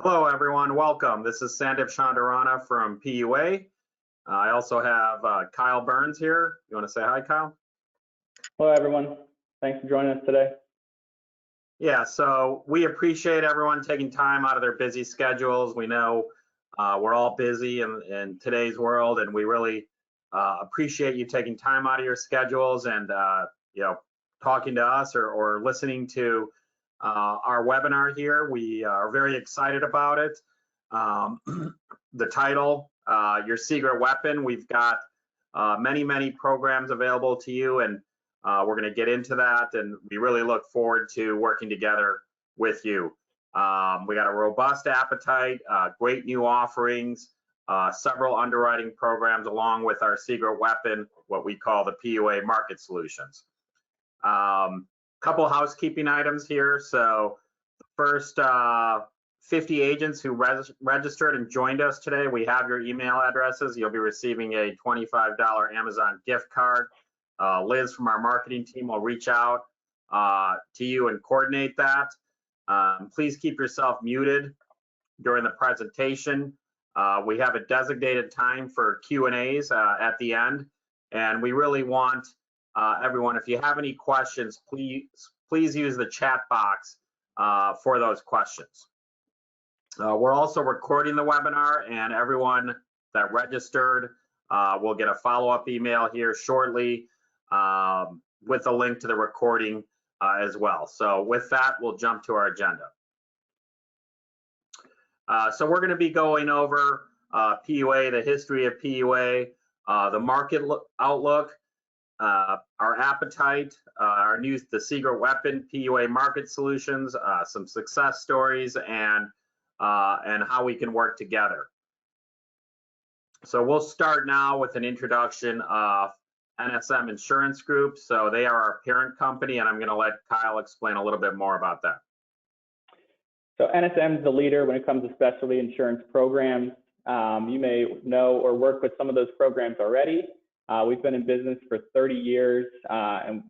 Hello, everyone. Welcome. This is Sandeep Chandarana from PUA. I also have Kyle Burns here. You want to say hi, Kyle? Hello, everyone. Thanks for joining us today. Yeah, so we appreciate everyone taking time out of their busy schedules. We know we're all busy in today's world, and we really appreciate you taking time out of your schedules and talking to us or listening to our webinar here. We are very excited about it. The title, Your Secret Weapon. We've got many programs available to you, and we're going to get into that, and we really look forward to working together with you. We got a robust appetite, great new offerings, several underwriting programs along with our secret weapon, what we call the PUA Market Solutions. Couple housekeeping items here. So the first 50 agents who registered and joined us today, we have your email addresses. You'll be receiving a $25 Amazon gift card. Liz from our marketing team will reach out to you and coordinate that. Please keep yourself muted during the presentation. We have a designated time for Q&As at the end, and we really want everyone, if you have any questions, please use the chat box for those questions. We're also recording the webinar, and everyone that registered will get a follow-up email here shortly with a link to the recording as well. So with that, we'll jump to our agenda. So we're going to be going over PUA, the history of PUA, the market outlook, our appetite, the secret weapon, PUA Market Solutions, some success stories, and how we can work together. So we'll start now with an introduction of NSM Insurance Group. So they are our parent company, and I'm going to let Kyle explain a little bit more about that. So NSM is the leader when it comes to specialty insurance programs. You may know or work with some of those programs already. We've been in business for 30 years, and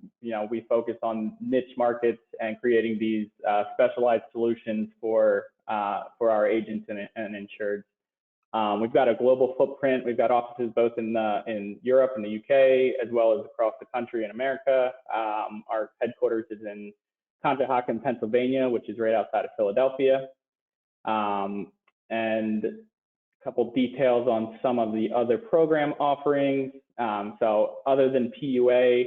we focus on niche markets and creating these specialized solutions for our agents and insureds. We've got a global footprint. We've got offices both in Europe and the UK, as well as across the country in America. Our headquarters is in Conshohocken, Pennsylvania, which is right outside of Philadelphia. And a couple details on some of the other program offerings. So other than PUA,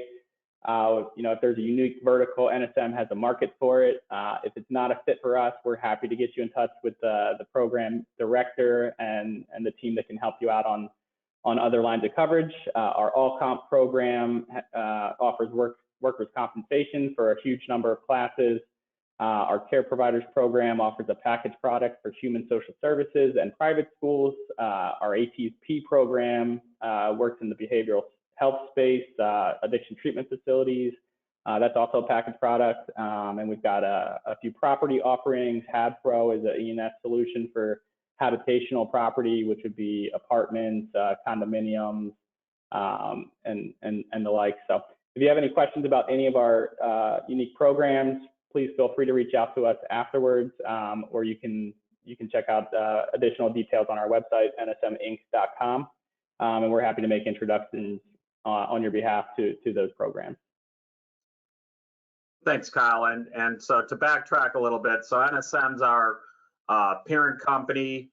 if there's a unique vertical, NSM has a market for it. If it's not a fit for us, we're happy to get you in touch with the program director and the team that can help you out on other lines of coverage. Our all comp program offers workers' compensation for a huge number of classes. Our care providers program offers a package product for human social services and private schools. Our ATP program works in the behavioral health space, addiction treatment facilities. That's also a package product. And we've got a few property offerings. HabPro is an E&S solution for habitational property, which would be apartments, condominiums, and the like. So if you have any questions about any of our unique programs, please feel free to reach out to us afterwards, or you can check out additional details on our website, nsminc.com, and we're happy to make introductions on your behalf to those programs. Thanks, Kyle. And so to backtrack a little bit, so NSM's our parent company.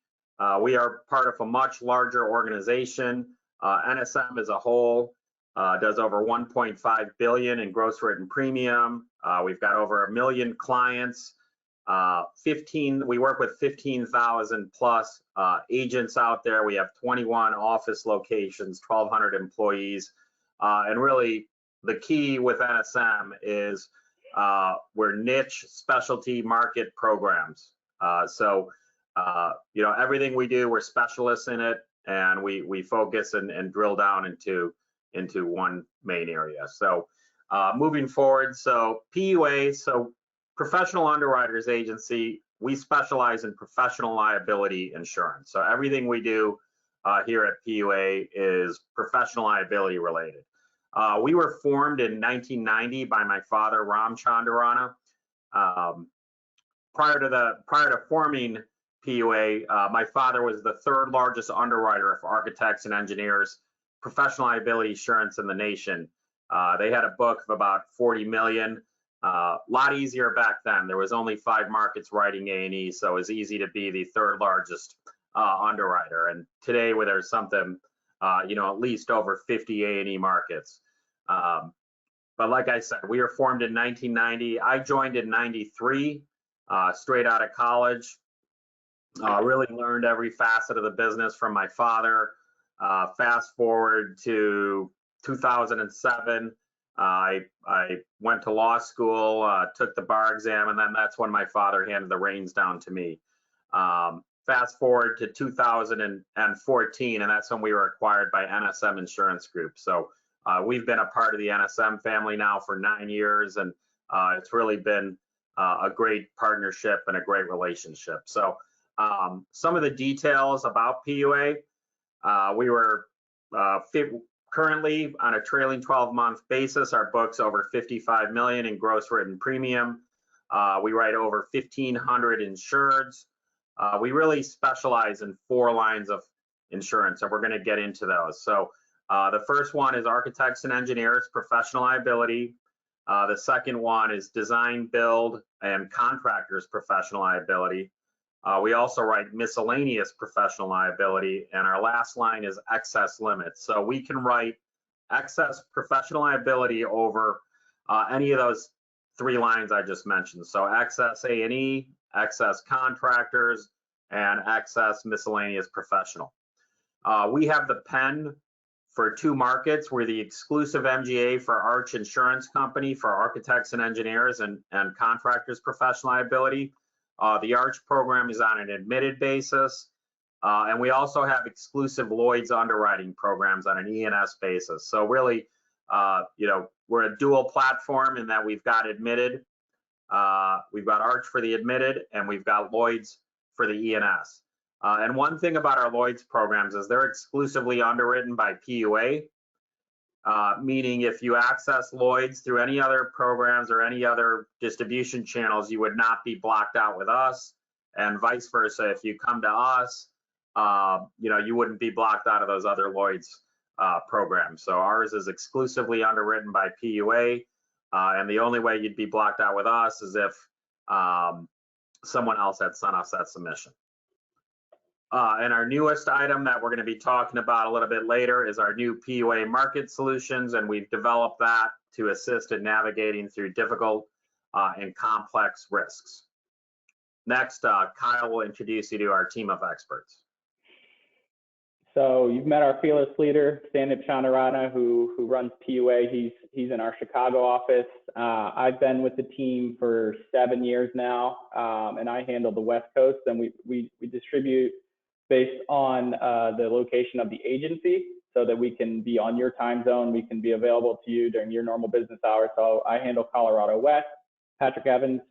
We are part of a much larger organization. NSM as a whole does over 1.5 billion in gross written premium. We've got over 1 million clients. We work with 15,000 plus agents out there. We have 21 office locations, 1,200 employees. And really the key with NSM is we're niche specialty market programs. So everything we do, we're specialists in it, and we focus and drill down into one main area. So moving forward, so PUA, so Professional Underwriters Agency, we specialize in professional liability insurance. So everything we do here at PUA is professional liability related. We were formed in 1990 by my father, Ram Chandarana. Prior to forming PUA. My father was the third largest underwriter for architects and engineers, professional liability insurance in the nation. They had a book of about 40 million. A lot easier back then. There was only 5 markets writing A&E, so it was easy to be the third largest underwriter. And today, where there's something, at least over 50 A&E markets. But like I said, we were formed in 1990. I joined in 93, straight out of college. Really learned every facet of the business from my father. Fast forward to 2007, I went to law school, took the bar exam, and then that's when my father handed the reins down to me. Fast forward to 2014, and that's when we were acquired by NSM Insurance Group. So we've been a part of the NSM family now for 9 years, and it's really been a great partnership and a great relationship. So some of the details about PUA, we were currently on a trailing 12-month basis, our book's over 55 million in gross written premium. We write over 1,500 insureds. We really specialize in 4 lines of insurance, and we're going to get into those. So the first one is architects and engineers, professional liability. The second one is design, build, and contractors, professional liability. We also write miscellaneous professional liability, and our last line is excess limits. So we can write excess professional liability over any of those 3 lines I just mentioned. So excess A&E, excess contractors, and excess miscellaneous professional. We have the pen for 2 markets. We're the exclusive MGA for Arch Insurance Company for architects and engineers and contractors professional liability. The Arch program is on an admitted basis, and we also have exclusive Lloyd's underwriting programs on an E&S basis. So really, we're a dual platform in that we've got admitted, we've got Arch for the admitted, and we've got Lloyd's for the E&S. And one thing about our Lloyd's programs is they're exclusively underwritten by PUA, meaning if you access Lloyd's through any other programs or any other distribution channels, you would not be blocked out with us, and vice versa. If you come to us, you wouldn't be blocked out of those other Lloyd's programs. So ours is exclusively underwritten by PUA, and the only way you'd be blocked out with us is if someone else had sent us that submission. And our newest item that we're going to be talking about a little bit later is our new PUA Market Solutions, and we've developed that to assist in navigating through difficult and complex risks. Next, Kyle will introduce you to our team of experts. So you've met our fearless leader, Sandip Chandarana, who runs PUA. He's in our Chicago office. I've been with the team for 7 years now, and I handle the West Coast, and we distribute based on the location of the agency so that we can be on your time zone. We can be available to you during your normal business hours. So I handle Colorado West. Patrick Evans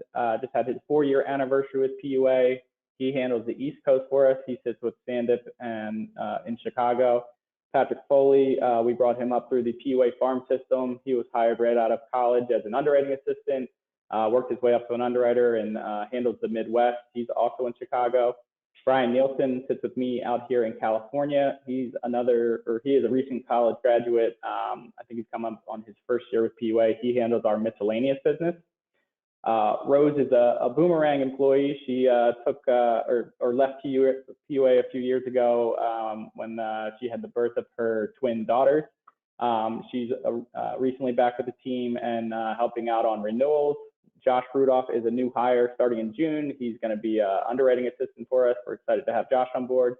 just had his 4-year anniversary with PUA. He handles the East Coast for us. He sits with Sandip and in Chicago. Patrick Foley, we brought him up through the PUA farm system. He was hired right out of college as an underwriting assistant, worked his way up to an underwriter, and handles the Midwest. He's also in Chicago. Brian Nielsen sits with me out here in California. He is a recent college graduate. I think he's come up on his first year with PUA. He handles our miscellaneous business. Rose is a Boomerang employee. She took or left PUA a few years ago when she had the birth of her twin daughters. She's recently back with the team and helping out on renewals. Josh Rudolph is a new hire starting in June. He's going to be an underwriting assistant for us. We're excited to have Josh on board.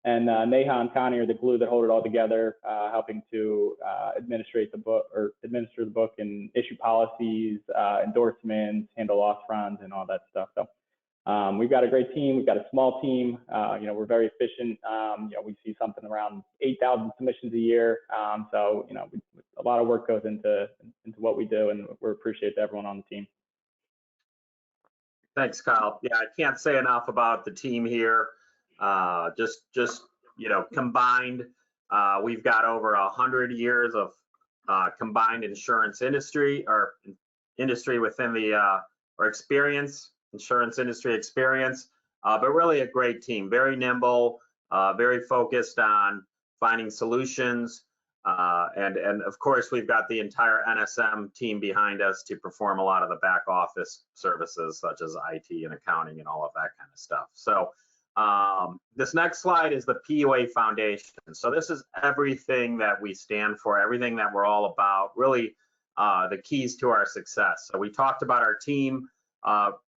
And Neha and Connie are the glue that hold it all together, helping to administer the book and issue policies, endorsements, handle loss runs, and all that stuff. So we've got a great team. We've got a small team. We're very efficient. We see something around 8,000 submissions a year. So a lot of work goes into what we do, and we're appreciative to everyone on the team. Thanks, Kyle. Yeah, I can't say enough about the team here. Combined, we've got over 100 years of combined insurance industry or industry within the or experience, insurance industry experience. but really a great team, very nimble, very focused on finding solutions. And of course, we've got the entire NSM team behind us to perform a lot of the back office services such as IT and accounting and all of that kind of stuff. So this next slide is the PUA Foundation. So this is everything that we stand for, everything that we're all about, really the keys to our success. So we talked about our team,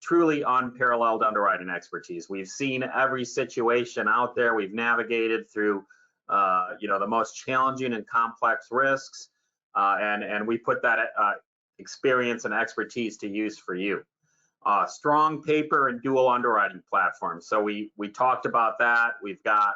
truly unparalleled underwriting expertise. We've seen every situation out there. We've navigated through the most challenging and complex risks, and we put that experience and expertise to use for you. Strong paper and dual underwriting platform. So we talked about that. We've got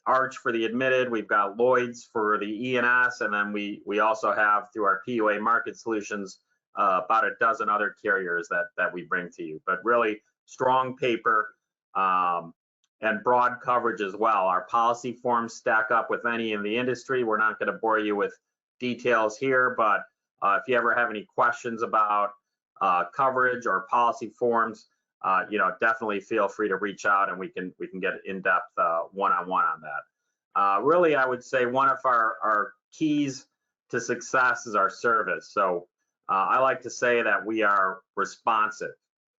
Arch for the admitted, we've got Lloyd's for the E&S, and then we also have through our PUA Market Solutions about a dozen other carriers that we bring to you. But really strong paper and broad coverage as well. Our policy forms stack up with any in the industry. We're not going to bore you with details here, but if you ever have any questions about coverage or policy forms, definitely feel free to reach out and we can get in-depth one-on-one on that. Really, I would say one of our keys to success is our service. So I like to say that we are responsive,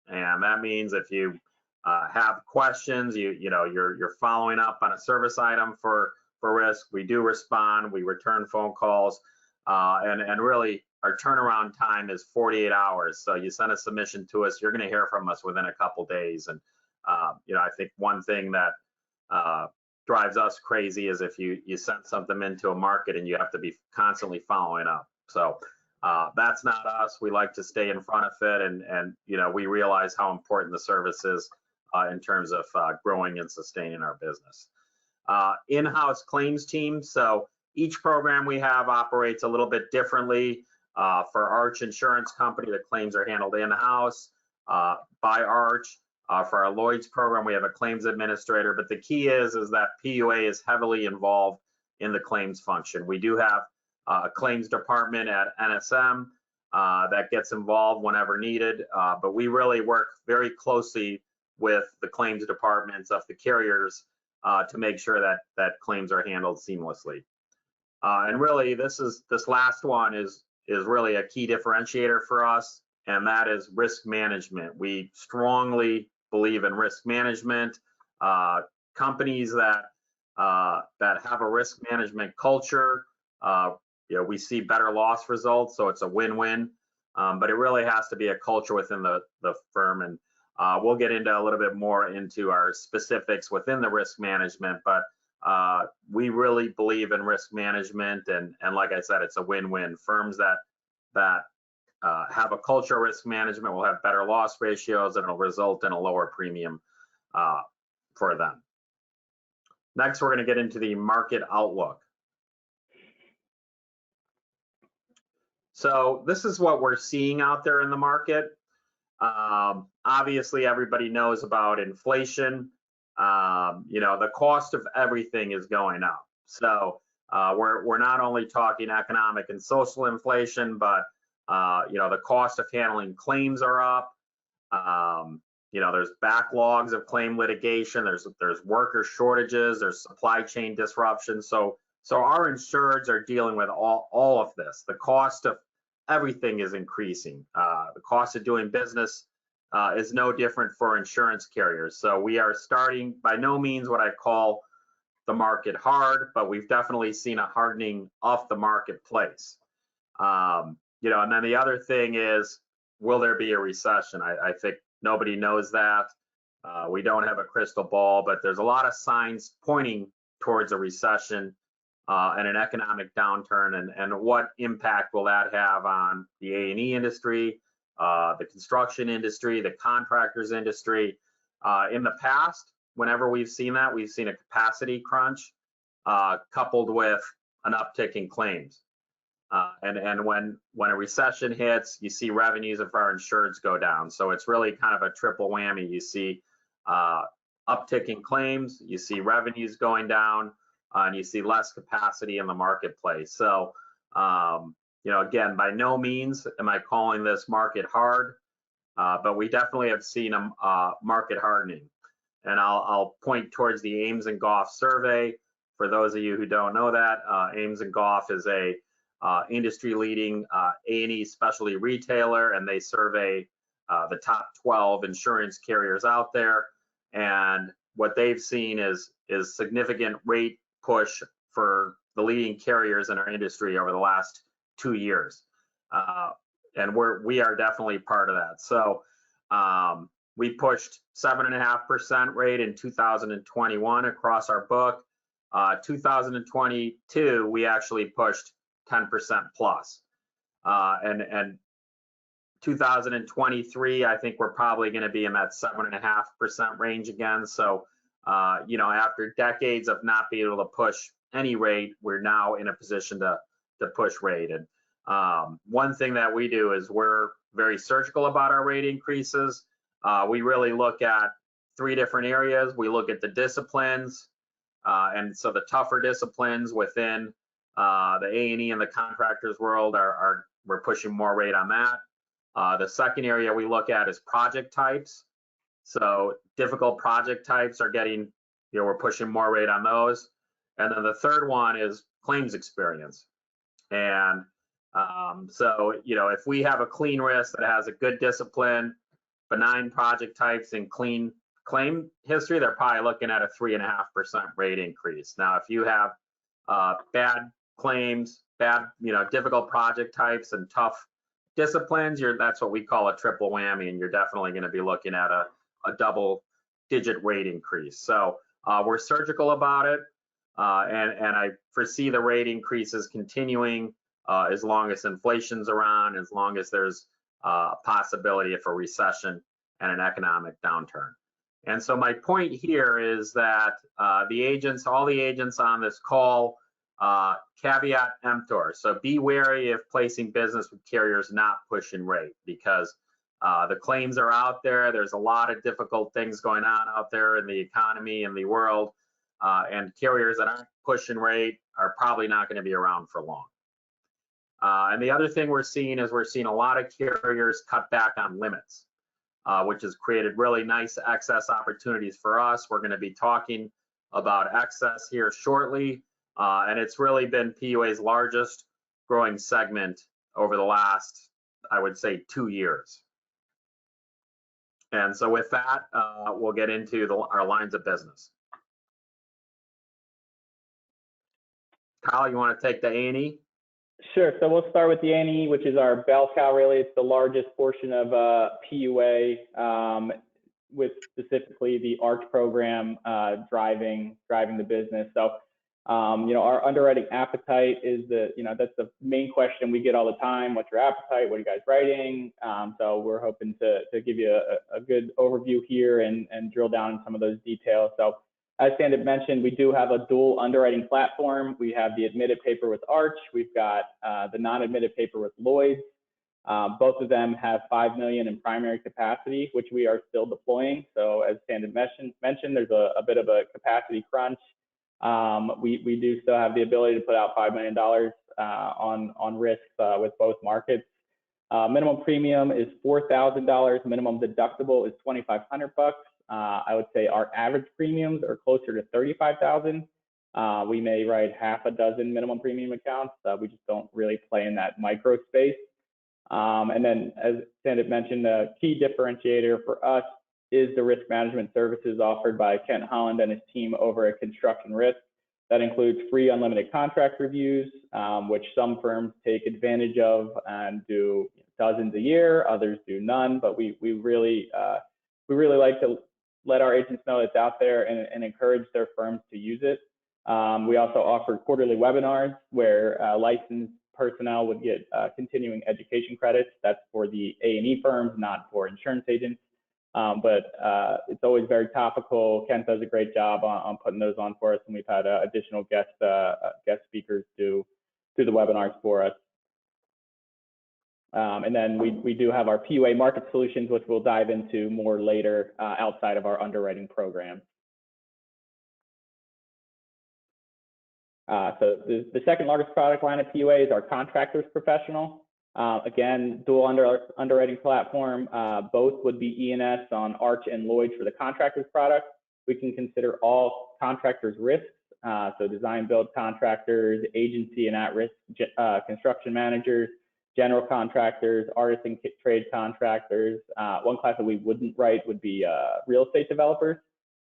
and that means if you have questions, you're following up on a service item for risk, we do respond, we return phone calls, and really our turnaround time is 48 hours. So you send a submission to us, you're going to hear from us within a couple days. And I think one thing that drives us crazy is if you send something into a market and you have to be constantly following up. So that's not us. We like to stay in front of it, and we realize how important the service is in terms of growing and sustaining our business. In-house claims team. So each program we have operates a little bit differently. For Arch Insurance Company, the claims are handled in-house by Arch. For our Lloyd's program, we have a claims administrator, but the key is that PUA is heavily involved in the claims function. We do have a claims department at NSM that gets involved whenever needed, but we really work very closely with the claims departments of the carriers to make sure that claims are handled seamlessly. And really, this last one is really a key differentiator for us, and that is risk management. We strongly believe in risk management. Companies that have a risk management culture, we see better loss results, so it's a win-win. But it really has to be a culture within the firm, and we'll get into a little bit more into our specifics within the risk management, but we really believe in risk management, and like I said, it's a win-win. Firms that have a culture of risk management will have better loss ratios, and it'll result in a lower premium for them. Next, we're going to get into the market outlook. So this is what we're seeing out there in the market. Obviously, everybody knows about inflation. The cost of everything is going up. So we're not only talking economic and social inflation, but the cost of handling claims are up. There's backlogs of claim litigation. There's worker shortages. There's supply chain disruption. So our insureds are dealing with all of this. The cost of everything is increasing. The cost of doing business is no different for insurance carriers. So we are starting, by no means what I call the market hard, but we've definitely seen a hardening of the marketplace. And then the other thing is, will there be a recession? I think nobody knows that. We don't have a crystal ball, but there's a lot of signs pointing towards a recession and an economic downturn, and what impact will that have on the A&E industry, the construction industry, the contractors industry. In the past, whenever we've seen that, we've seen a capacity crunch coupled with an uptick in claims. And when a recession hits, you see revenues of our insureds go down. So it's really kind of a triple whammy. You see uptick in claims, you see revenues going down, and you see less capacity in the marketplace. So, again, by no means am I calling this market hard, but we definitely have seen a market hardening. And I'll point towards the Ames and Goff survey. For those of you who don't know that, Ames and Goff is a industry-leading A&E specialty retailer, and they survey the top 12 insurance carriers out there. And what they've seen is significant rate push for the leading carriers in our industry over the last 2 years. And we are definitely part of that. So we pushed 7.5% rate in 2021 across our book. 2022, we actually pushed 10% plus. And 2023, I think we're probably going to be in that 7.5% range again. So, after decades of not being able to push any rate, we're now in a position to push rate. And one thing that we do is we're very surgical about our rate increases. We really look at 3 different areas. We look at the disciplines, and so the tougher disciplines within the A&E and the contractors world we're pushing more rate on that. The second area we look at is project types. So difficult project types are getting, we're pushing more rate on those. And then the third one is claims experience. And so, if we have a clean risk that has a good discipline, benign project types, and clean claim history, they're probably looking at a 3.5% rate increase. Now, if you have bad claims, difficult project types, and tough disciplines, that's what we call a triple whammy, and you're definitely going to be looking at a double-digit rate increase. So we're surgical about it, and I foresee the rate increases continuing as long as inflation's around, as long as there's a possibility of a recession and an economic downturn. And so my point here is that all the agents on this call, caveat emptor. So be wary of placing business with carriers not pushing rate, because the claims are out there. There's a lot of difficult things going on out there in the economy and the world, and carriers that aren't pushing rate are probably not going to be around for long. And the other thing we're seeing is a lot of carriers cut back on limits, which has created really nice excess opportunities for us. We're going to be talking about excess here shortly, and it's really been PUA's largest growing segment over the last, I would say, 2 years. And so with that, we'll get into our lines of business. Kyle, you want to take the A&E? Sure. So we'll start with the A&E, which is our bell cow. Really, it's the largest portion of PUA, with specifically the ARCH program driving the business. So, our underwriting appetite is that's the main question we get all the time. What's your appetite? What are you guys writing? So we're hoping to give you a good overview here and drill down in some of those details. So, as Sandip mentioned, we do have a dual underwriting platform. We have the admitted paper with Arch. We've got the non-admitted paper with Lloyd's. Both of them have $5 million in primary capacity, which we are still deploying. So as Sandip mentioned, there's a bit of a capacity crunch. We do still have the ability to put out $5 million on risks with both markets. Minimum premium is $4,000. Minimum deductible is $2,500. I would say our average premiums are closer to $35,000. We may write half a dozen minimum premium accounts. We just don't really play in that micro space. And then, as Sandip mentioned, the key differentiator for us is the risk management services offered by Kent Holland and his team over at Construction Risk. That includes free unlimited contract reviews, which some firms take advantage of and do dozens a year. Others do none, but we really like to let our agents know it's out there and encourage their firms to use it. We also offer quarterly webinars where licensed personnel would get continuing education credits. That's for the A&E firms, not for insurance agents. But it's always very topical. Kent does a great job on putting those on for us, and we've had additional guest speakers do the webinars for us. And then we do have our PUA Market Solutions, which we'll dive into more later outside of our underwriting program. So the second largest product line at PUA is our contractors professional. Again, dual underwriting platform. Both would be E&S on Arch and Lloyd's for the contractors product. We can consider all contractors risks, so design build contractors, agency and at-risk construction managers, general contractors, artists and trade contractors. One class that we wouldn't write would be real estate developers.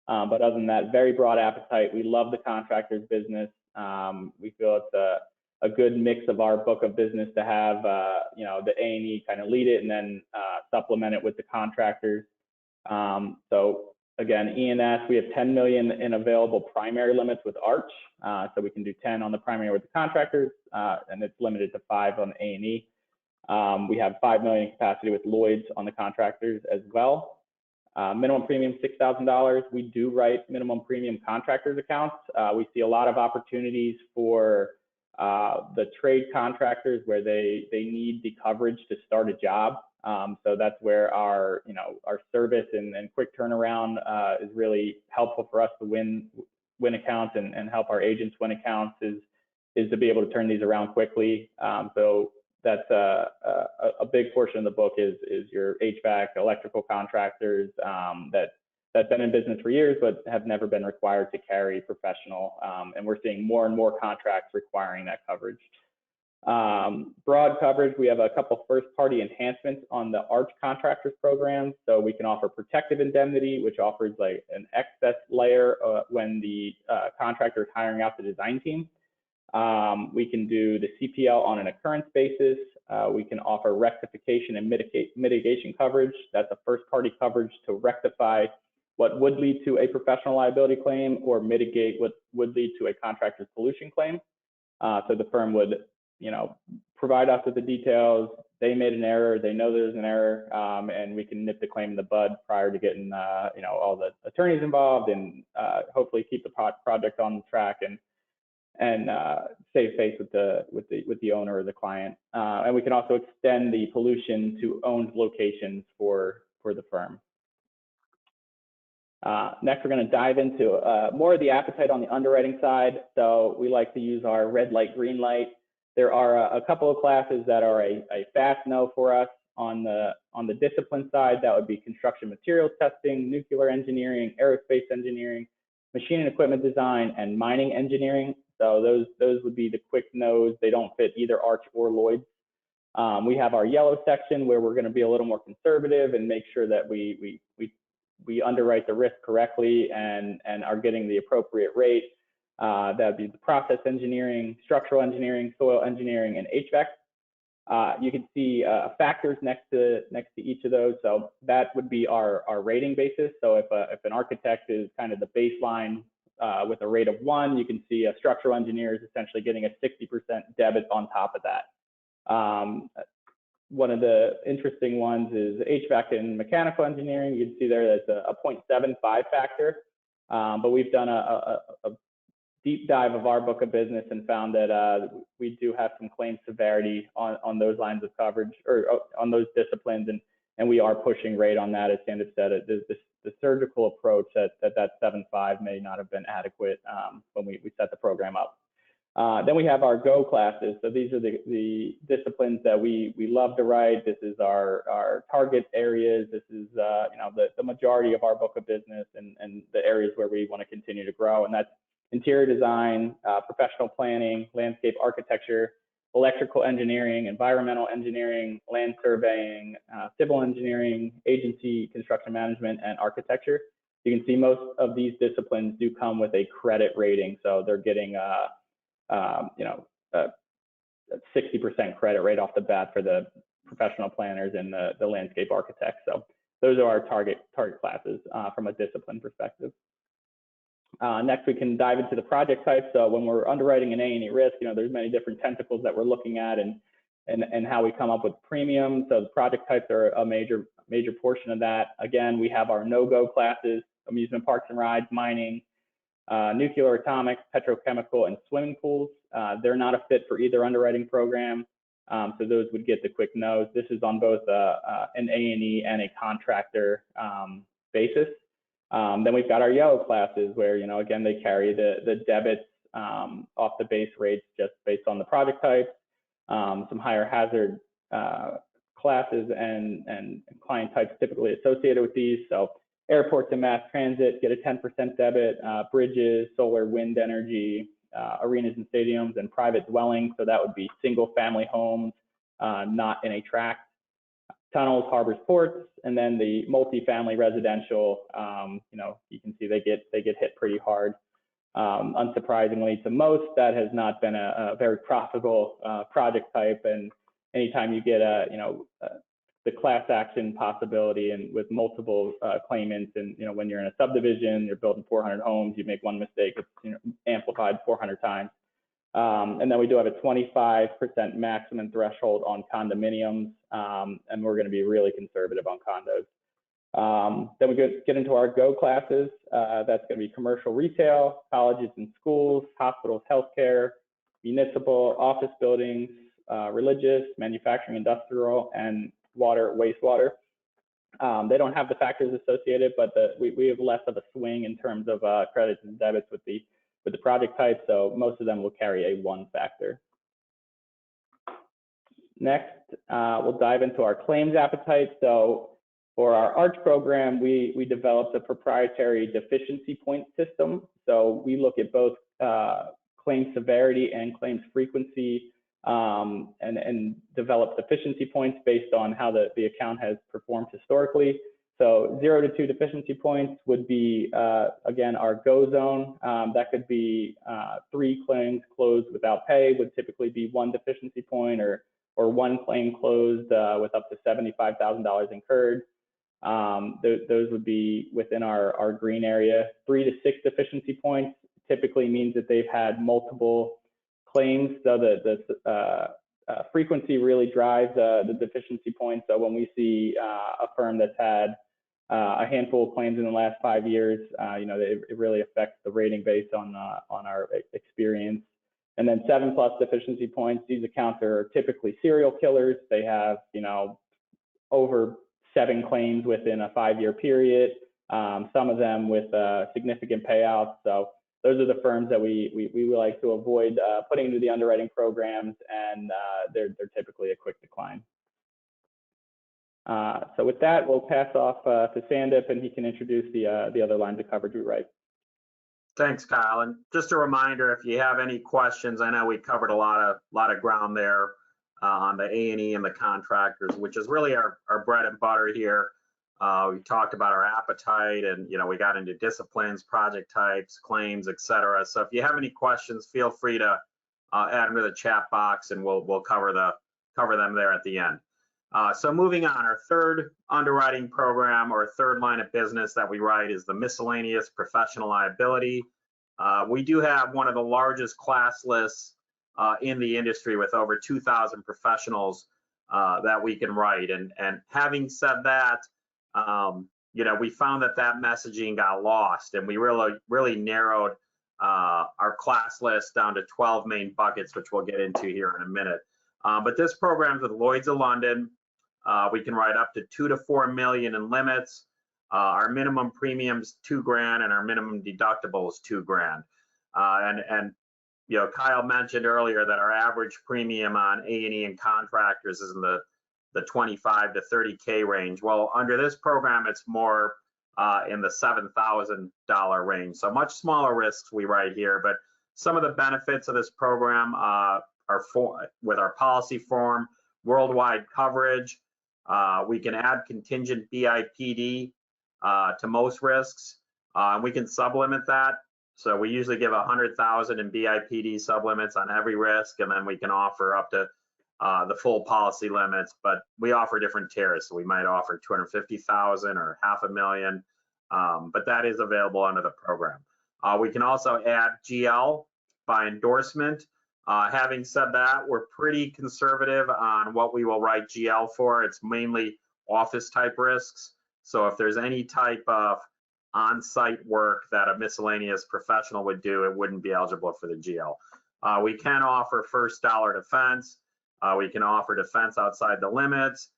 But other than that, very broad appetite. We love the contractors business. We feel it's a good mix of our book of business to have, you know, the A&E kind of lead it and then supplement it with the contractors. So again, E&S, we have 10 million in available primary limits with Arch. So we can do 10 on the primary with the contractors, and it's limited to 5 on A&E. We have 5 million capacity with Lloyd's on the contractors as well. Minimum premium $6,000. We do write minimum premium contractors accounts. We see a lot of opportunities for the trade contractors where they need the coverage to start a job. So that's where our, you know, our service and quick turnaround is really helpful for us to win accounts and help our agents win accounts is to be able to turn these around quickly. So that's a big portion of the book is your HVAC, electrical contractors that's been in business for years but have never been required to carry professional. And we're seeing more and more contracts requiring that coverage. Broad coverage, we have a couple first-party enhancements on the Arch contractors program. So we can offer protective indemnity, which offers like an excess layer when the contractor is hiring out the design team. We can do the CPL on an occurrence basis. We can offer rectification and mitigation coverage. That's a first-party coverage to rectify what would lead to a professional liability claim or mitigate what would lead to a contractor's pollution claim. So the firm would, you know, provide us with the details. They made an error. They know there's an error, and we can nip the claim in the bud prior to getting, you know, all the attorneys involved and hopefully keep the project on track and save face with the owner or the client. And we can also extend the pollution to owned locations for the firm. Next, we're going to dive into more of the appetite on the underwriting side. So we like to use our red light, green light. There are a couple of classes that are a fast no for us. On the discipline side, that would be construction materials testing, nuclear engineering, aerospace engineering, machine and equipment design, and mining engineering. So those would be the quick no's. They don't fit either Arch or Lloyd's. We have our yellow section where we're going to be a little more conservative and make sure that we underwrite the risk correctly and are getting the appropriate rate. That would be the process engineering, structural engineering, soil engineering, and HVAC. You can see factors next to each of those. So that would be our rating basis. So if an architect is kind of the baseline with a rate of 1, you can see a structural engineer is essentially getting a 60% debit on top of that. One of the interesting ones is HVAC and mechanical engineering. You can see there that's a 0.75 factor. But we've done a deep dive of our book of business and found that we do have some claim severity on those lines of coverage or on those disciplines, and we are pushing rate on that. As Sandip said, the surgical approach that 7.5 may not have been adequate when we set the program up. Then we have our go classes. So these are the disciplines that we love to write. This is our target areas. This is you know, the majority of our book of business and the areas where we want to continue to grow, and that's interior design, professional planning, landscape architecture, electrical engineering, environmental engineering, land surveying, civil engineering, agency construction management, and architecture. You can see most of these disciplines do come with a credit rating, so they're getting you know, a 60% credit right off the bat for the professional planners and the landscape architects. So those are our target classes from a discipline perspective. Next, we can dive into the project types. So when we're underwriting an A&E risk, you know, there's many different tentacles that we're looking at and how we come up with premium. So the project types are a major portion of that. Again, we have our no-go classes: amusement parks and rides, mining, nuclear, atomic, petrochemical, and swimming pools. They're not a fit for either underwriting program. So those would get the quick no's. This is on both an A&E and a contractor basis. Then we've got our yellow classes where, you know, again, they carry the debits off the base rates just based on the project type, some higher hazard classes and client types typically associated with these. So airports and mass transit get a 10% debit, bridges, solar, wind energy, arenas and stadiums, and private dwellings. So that would be single family homes, not in a tract, tunnels, harbors, ports, and then the multifamily residential, you can see they get hit pretty hard. Unsurprisingly to most, that has not been a very profitable project type. And anytime you get the class action possibility and with multiple claimants, and when you're in a subdivision, you're building 400 homes, you make one mistake, it's amplified 400 times. And then we do have a 25% maximum threshold on condominiums, and we're going to be really conservative on condos. Then we get into our GO classes. That's going to be commercial retail, colleges and schools, hospitals, healthcare, municipal, office buildings, religious, manufacturing, industrial, and water, wastewater. They don't have the factors associated, but we have less of a swing in terms of credits and debits with the project type, so most of them will carry a 1 factor. Next, we'll dive into our claims appetite. So for our ARCH program, we developed a proprietary deficiency point system. So we look at both claim severity and claims frequency, and develop deficiency points based on how the account has performed historically. So 0 to 2 deficiency points would be, again, our GO zone. That could be 3 claims closed without pay would typically be 1 deficiency point, or 1 claim closed with up to $75,000 incurred. Those would be within our green area. 3 to 6 deficiency points typically means that they've had multiple claims, so the frequency really drives the deficiency points. So when we see a firm that's had a handful of claims in the last 5 years, it really affects the rating based on our experience. And then 7+ deficiency points. These accounts are typically serial killers. They have over 7 claims within a 5-year period. Some of them with significant payouts. So those are the firms that we like to avoid putting into the underwriting programs, and they're typically a quick decline. So with that, we'll pass off to Sandip, and he can introduce the other lines of coverage we write. Thanks, Kyle. And just a reminder, if you have any questions, I know we covered a lot of ground there on the A&E and the contractors, which is really our bread and butter here. We talked about our appetite, and we got into disciplines, project types, claims, etc. So if you have any questions, feel free to add them to the chat box, and we'll cover them there at the end. So moving on, our third underwriting program, or third line of business that we write, is the miscellaneous professional liability. We do have one of the largest class lists in the industry, with over 2,000 professionals that we can write. And having said that, we found that messaging got lost, and we really narrowed our class list down to 12 main buckets, which we'll get into here in a minute. But this program's with Lloyd's of London. We can write up to $2 to $4 million in limits. Our minimum premium's $2,000, and our minimum deductible is $2,000. And Kyle mentioned earlier that our average premium on A&E and contractors is in the 25 to 30K range. Well, under this program, it's more in the $7,000 range. So much smaller risks we write here, but some of the benefits of this program are with our policy form, worldwide coverage. We can add contingent BIPD to most risks. We can sublimit that. So we usually give 100,000 in BIPD sublimits on every risk, and then we can offer up to the full policy limits, but we offer different tiers. So we might offer 250,000 or $500,000, but that is available under the program. We can also add GL by endorsement. Having said that, we're pretty conservative on what we will write GL for. It's mainly office type risks. So if there's any type of on-site work that a miscellaneous professional would do, it wouldn't be eligible for the GL. We can offer first dollar defense. We can offer defense outside the limits.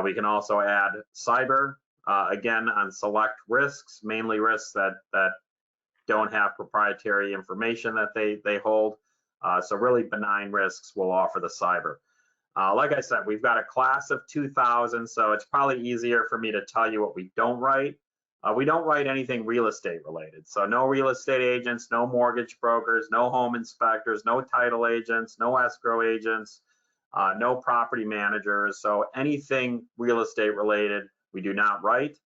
We can also add cyber, again, on select risks, mainly risks that don't have proprietary information that they hold. So really benign risks, we'll offer the cyber. Like I said, we've got a class of 2,000, so it's probably easier for me to tell you what we don't write. We don't write anything real estate related. So no real estate agents, no mortgage brokers, no home inspectors, no title agents, no escrow agents, no property managers. So anything real estate related, we do not write.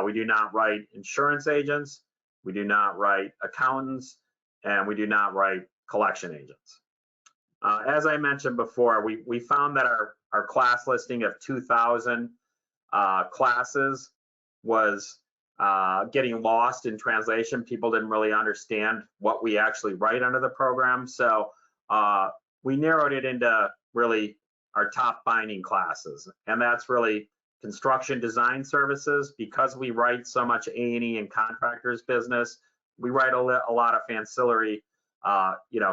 We do not write insurance agents. We do not write accountants, and we do not write collection agents. As I mentioned before, we found that our class listing of 2,000 classes was getting lost in translation. People didn't really understand what we actually write under the program. So we narrowed it into really our top binding classes. And that's really construction design services. Because we write so much A&E and contractors business, we write a lot of ancillary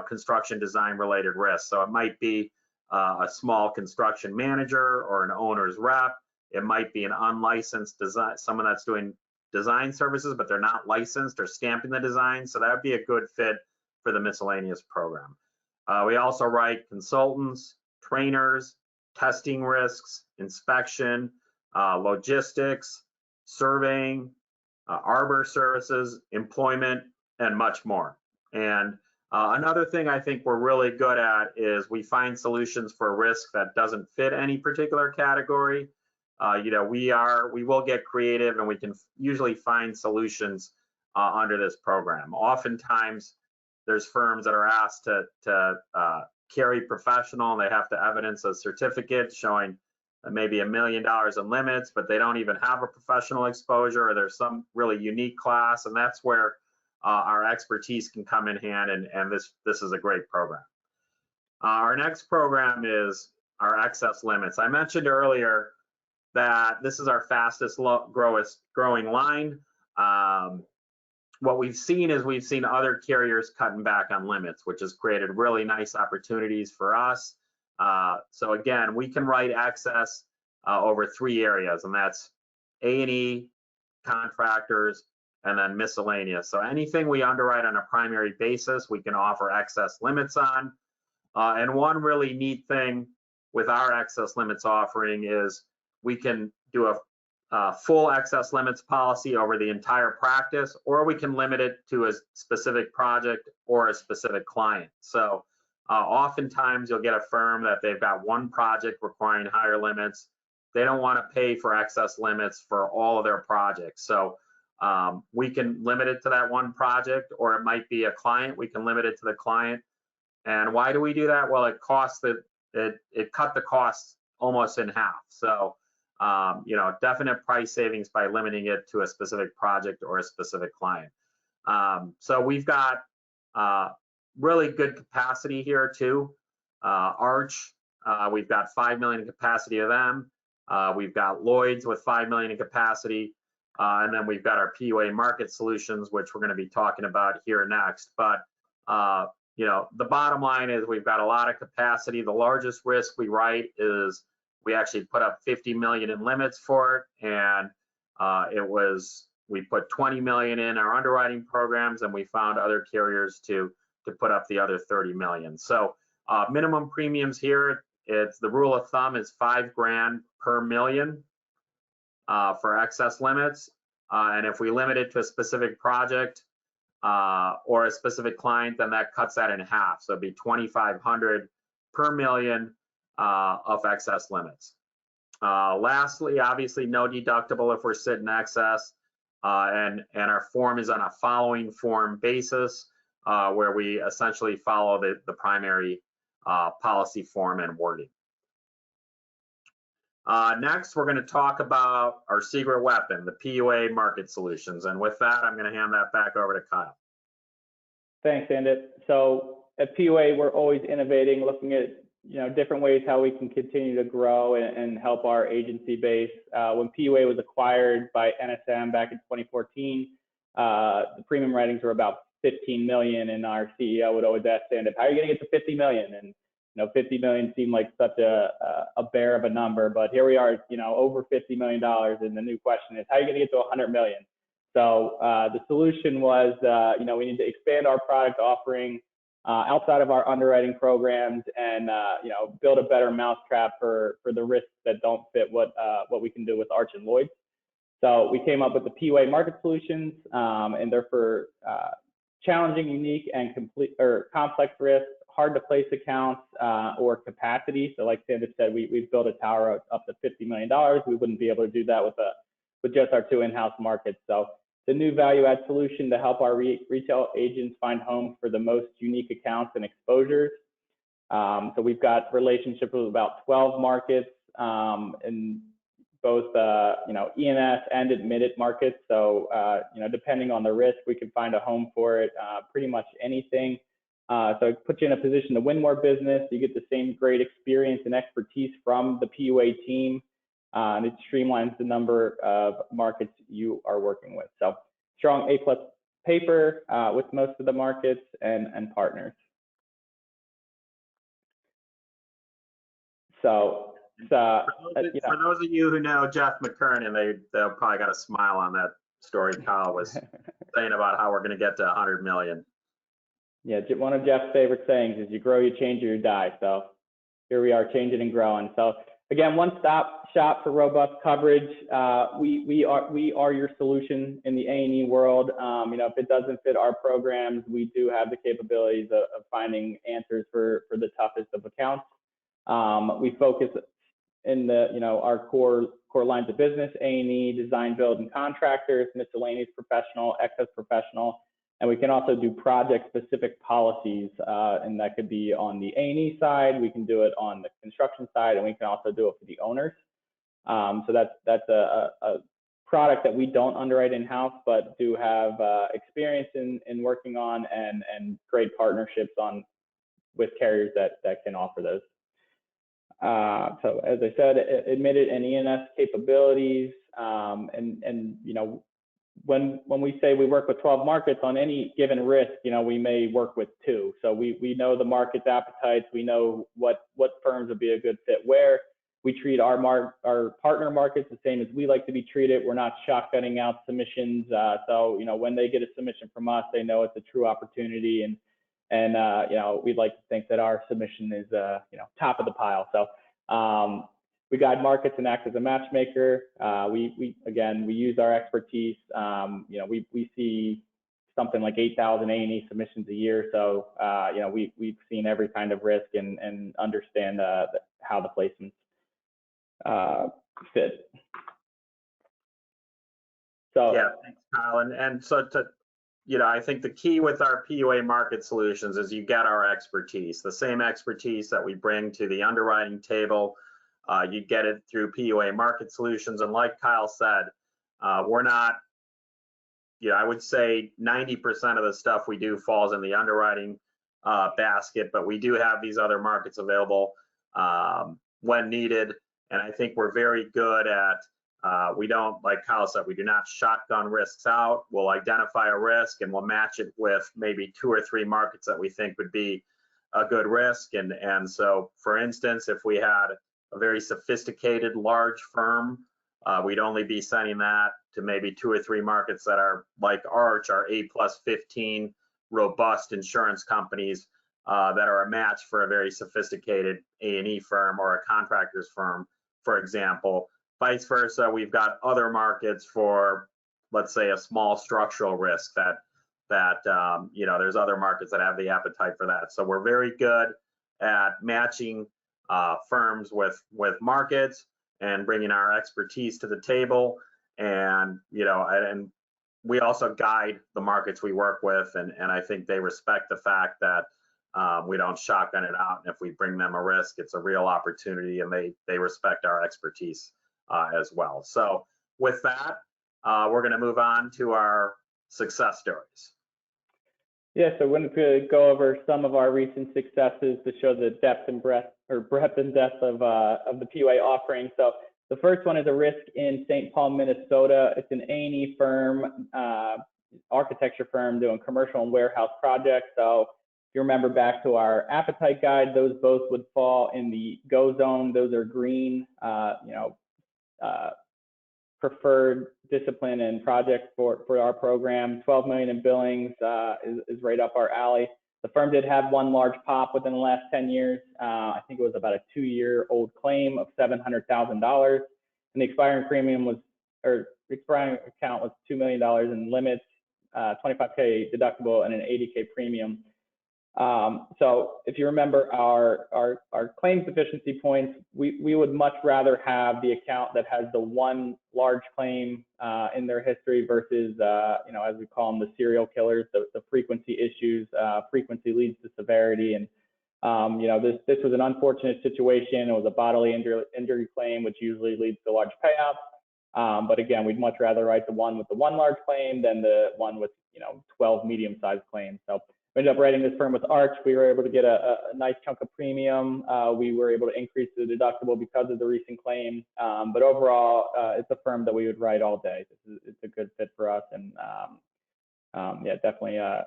construction design related risks. So it might be a small construction manager or an owner's rep. It might be an unlicensed design, someone that's doing design services, but they're not licensed or stamping the design. So that would be a good fit for the miscellaneous program. We also write consultants, trainers, testing risks, inspection, logistics, surveying, arbor services, employment, and much more. And another thing I think we're really good at is we find solutions for a risk that doesn't fit any particular category. We will get creative, and we can usually find solutions under this program. Oftentimes, there's firms that are asked to carry professional, and they have to evidence a certificate showing maybe $1 million in limits, but they don't even have a professional exposure, or there's some really unique class, and that's where our expertise can come in hand, and this is a great program. Our next program is our excess limits. I mentioned earlier that this is our fastest growing line. What we've seen is we've seen other carriers cutting back on limits, which has created really nice opportunities for us. So again, we can write excess over 3 areas, and that's A&E, contractors, and then miscellaneous. So anything we underwrite on a primary basis, we can offer excess limits on. And one really neat thing with our excess limits offering is we can do a full excess limits policy over the entire practice, or we can limit it to a specific project or a specific client. So oftentimes you'll get a firm that they've got one project requiring higher limits. They don't want to pay for excess limits for all of their projects. So we can limit it to that one project, or it might be a client. We can limit it to the client. And why do we do that? Well, it cut the costs almost in half. So definite price savings by limiting it to a specific project or a specific client. So we've got really good capacity here too. Arch, we've got 5 million in capacity of them. We've got Lloyd's with 5 million in capacity. And then we've got our PUA Market Solutions, which we're going to be talking about here next. But the bottom line is we've got a lot of capacity. The largest risk we write is we actually put up 50 million in limits for it, and we put 20 million in our underwriting programs, and we found other carriers to put up the other 30 million. So minimum premiums here, it's the rule of thumb is $5,000 per million for excess limits. And if we limit it to a specific project or a specific client, then that cuts that in half. So it'd be $2,500 per million of excess limits. Lastly, obviously no deductible if we're sitting excess, and our form is on a following form basis where we essentially follow the primary policy form and wording. Next, we're going to talk about our secret weapon, the PUA Market Solutions. And with that, I'm going to hand that back over to Kyle. Thanks, Andit. So at PUA, we're always innovating, looking at different ways how we can continue to grow and help our agency base. When PUA was acquired by NSM back in 2014, the premium writings were about 15 million, and our CEO would always ask Andit, how are you going to get to 50 million? And 50 million seemed like such a bear of a number, but here we are, over $50 million. And the new question is, how are you going to get to 100 million? So the solution was, we need to expand our product offering outside of our underwriting programs and build a better mousetrap for the risks that don't fit what we can do with Arch and Lloyd's. So we came up with the PUA Market Solutions, and they're for challenging, unique, and complex risks, hard to place accounts, or capacity. So like Sandra said, we've built a tower up to $50 million. We wouldn't be able to do that with just our 2 in-house markets. So the new value-add solution to help our retail agents find homes for the most unique accounts and exposures. So we've got relationships with about 12 markets in both E&S and admitted markets. So depending on the risk, we can find a home for it, pretty much anything. So it puts you in a position to win more business. You get the same great experience and expertise from the PUA team. And it streamlines the number of markets you are working with. So strong A+ paper with most of the markets and partners. So for those of you who know Jeff McKernan, they'll probably got a smile on that story Kyle was saying about how we're going to get to 100 million. Yeah, one of Jeff's favorite sayings is you grow, you change, or you die. So here we are, changing and growing. So again, one-stop shop for robust coverage. We are your solution in the A&E world. If it doesn't fit our programs, we do have the capabilities of finding answers for the toughest of accounts. We focus in our core lines of business: A&E, design, build, and contractors, miscellaneous professional, excess professional. And we can also do project-specific policies, and that could be on the A&E side. We can do it on the construction side, and we can also do it for the owners. So that's a product that we don't underwrite in-house, but do have experience in working on and great partnerships with carriers that can offer those. So as I said, admitted and E&S capabilities, when we say we work with 12 markets on any given risk, we may work with 2. So we know the market's appetites. We know what firms would be a good fit where. We treat our partner markets the same as we like to be treated. We're not shotgunning out submissions. So when they get a submission from us, they know it's a true opportunity, and we'd like to think that our submission is top of the pile. So we guide markets and act as a matchmaker. We use our expertise. We see something like 8,000 A&E submissions a year. So we've seen every kind of risk and understand how the placements fit. So yeah, thanks, Kyle. And so I think the key with our PUA Market Solutions is you get our expertise, the same expertise that we bring to the underwriting table. You get it through PUA Market Solutions. And like Kyle said, we're not, I would say 90% of the stuff we do falls in the underwriting basket, but we do have these other markets available when needed. And I think we're very good at, we don't, like Kyle said, we do not shotgun risks out. We'll identify a risk and we'll match it with maybe 2 or 3 markets that we think would be a good risk. And so, for instance, if we had a very sophisticated large firm, we'd only be sending that to maybe 2 or 3 markets that are like Arch, our A+15 robust insurance companies that are a match for a very sophisticated A&E firm or a contractors firm, for example. Vice versa, we've got other markets for, let's say, a small structural risk that there's other markets that have the appetite for that. So we're very good at matching firms with markets and bringing our expertise to the table. And and we also guide the markets we work with, and I think they respect the fact that we don't shotgun it out, and if we bring them a risk, it's a real opportunity, and they respect our expertise as well. So with that, we're going to move on to our success stories. Yeah, so I wanted to go over some of our recent successes to show the depth and breadth and depth of the PUA offering. So the first one is a risk in St. Paul, Minnesota. It's an A&E firm, architecture firm doing commercial and warehouse projects. So if you remember back to our appetite guide, those both would fall in the go zone. Those are green, preferred discipline and projects for our program. 12 million in billings is right up our alley. The firm did have one large pop within the last 10 years. I think it was about a 2-year-old claim of $700,000, and the expiring premium was, or the expiring account was $2 million in limits, $25K deductible, and an $80K premium. So if you remember our claims deficiency points, we would much rather have the account that has the one large claim in their history versus, you know, as we call them, the serial killers, the frequency issues. Frequency leads to severity, and you know, this was an unfortunate situation. It was a bodily injury claim, which usually leads to large payouts. But again, we'd much rather write the one with the one large claim than the one with, you know, 12 medium-sized claims. So we ended up writing this firm with Arch. We were able to get a nice chunk of premium. We were able to increase the deductible because of the recent claim. But overall, it's a firm that we would write all day. It's a good fit for us, and yeah, definitely a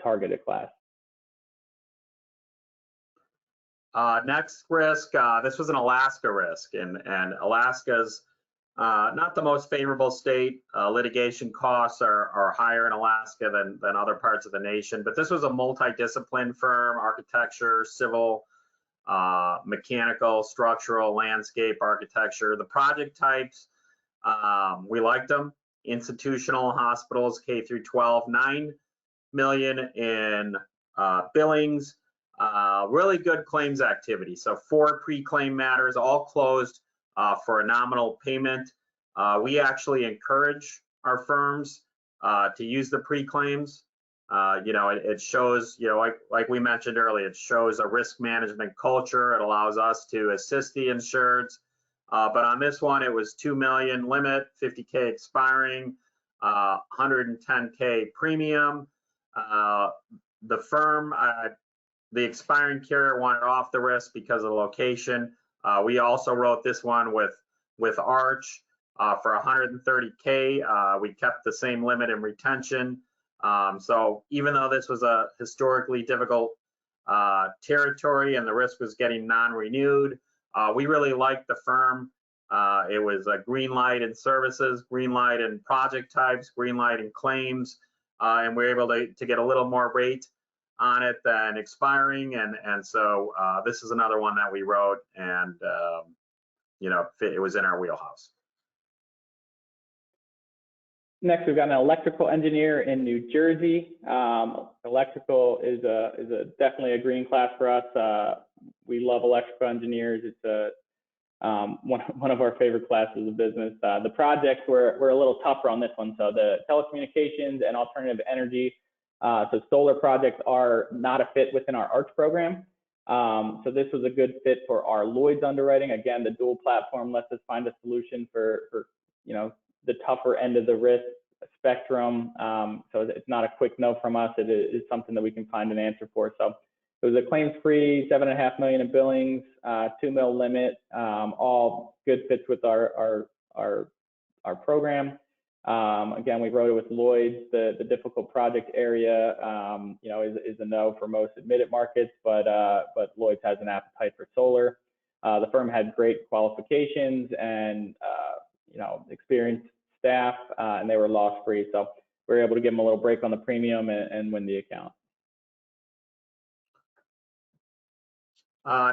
targeted class. Next risk, this was an Alaska risk, and Alaska's not the most favorable state. Litigation costs are higher in Alaska than other parts of the nation, but this was a multidiscipline firm: architecture, civil, mechanical, structural, landscape architecture. The project types, we liked them: institutional, hospitals, K through 12, $9 million in billings. Really good claims activity. So 4 pre-claim matters, all closed for a nominal payment. We actually encourage our firms to use the pre-claims. You know, it shows, you know, like we mentioned earlier, it shows a risk management culture. It allows us to assist the insureds. But on this one, it was $2 million limit, $50K expiring, $110K premium. The firm, the expiring carrier wanted off the risk because of the location. We also wrote this one with Arch for $130K. We kept the same limit in retention. So even though this was a historically difficult territory and the risk was getting non-renewed, we really liked the firm. It was a green light in services, green light in project types, green light in claims, and we were able to get a little more rate on it than expiring, and so this is another one that we wrote, and you know, it was in our wheelhouse. Next, we've got an electrical engineer in New Jersey. Electrical is definitely a green class for us. We love electrical engineers. It's one of our favorite classes of business. The projects were a little tougher on this one. So the telecommunications and alternative energy. So solar projects are not a fit within our Arch program. So this was a good fit for our Lloyd's underwriting. Again, the dual platform lets us find a solution for you know, the tougher end of the risk spectrum. So it's not a quick no from us. It is something that we can find an answer for. So it was a claims-free, $7.5 million in billings, $2 million limit, all good fits with our program. Again, we wrote it with Lloyd's. The difficult project area, you know, is a no for most admitted markets, but Lloyd's has an appetite for solar. The firm had great qualifications and you know, experienced staff, and they were loss-free. So we were able to give them a little break on the premium and win the account.